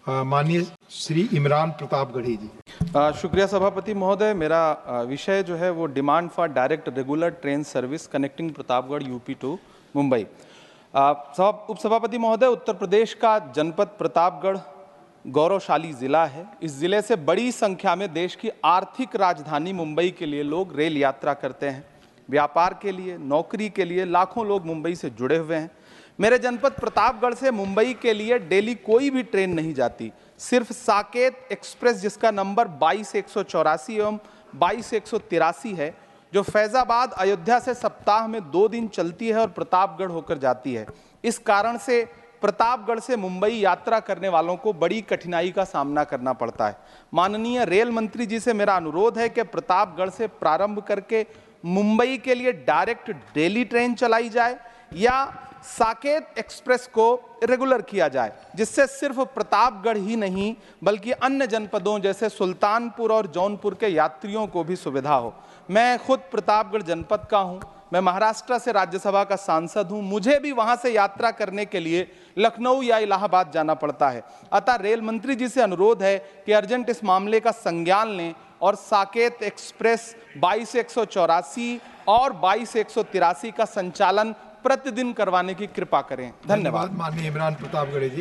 माननीय श्री इमरान प्रतापगढ़ी जी। शुक्रिया सभापति महोदय। मेरा विषय जो है वो demand for direct regular train service connecting Pratapgarh UP to Mumbai. उपसभापति महोदय, उत्तर प्रदेश का जनपद प्रतापगढ़ गौरवशाली जिला है। इस जिले से बड़ी संख्या में देश की आर्थिक राजधानी मुंबई के लिए लोग रेल यात्रा करते हैं। व्यापार के लिए, नौकरी के लिए लाखों लोग मुंबई से जुड़े हुए हैं। मेरे जनपद प्रतापगढ़ से मुंबई के लिए डेली कोई भी ट्रेन नहीं जाती। सिर्फ साकेत एक्सप्रेस, जिसका नंबर 22-184 एवं 22-183 है, जो फैजाबाद अयोध्या से सप्ताह में 2 दिन चलती है और प्रतापगढ़ होकर जाती है। इस कारण से प्रतापगढ़ से मुंबई यात्रा करने वालों को बड़ी कठिनाई का सामना करना पड़ता है। माननीय रेल मंत्री जी से मेरा अनुरोध है कि प्रतापगढ़ से प्रारंभ करके मुंबई के लिए डायरेक्ट डेली ट्रेन चलाई जाए या साकेत एक्सप्रेस को रेगुलर किया जाए, जिससे सिर्फ प्रतापगढ़ ही नहीं बल्कि अन्य जनपदों जैसे सुल्तानपुर और जौनपुर के यात्रियों को भी सुविधा हो। मैं खुद प्रतापगढ़ जनपद का हूं। मैं महाराष्ट्र से राज्यसभा का सांसद हूं। मुझे भी वहां से यात्रा करने के लिए लखनऊ या इलाहाबाद जाना पड़ता है। अतः रेल मंत्री जी से अनुरोध है कि अर्जेंट इस मामले का संज्ञान लें और साकेत एक्सप्रेस 22-184 और 22-183 का संचालन प्रतिदिन करवाने की कृपा करें। धन्यवाद। माननीय इमरान प्रतापगढ़ी जी।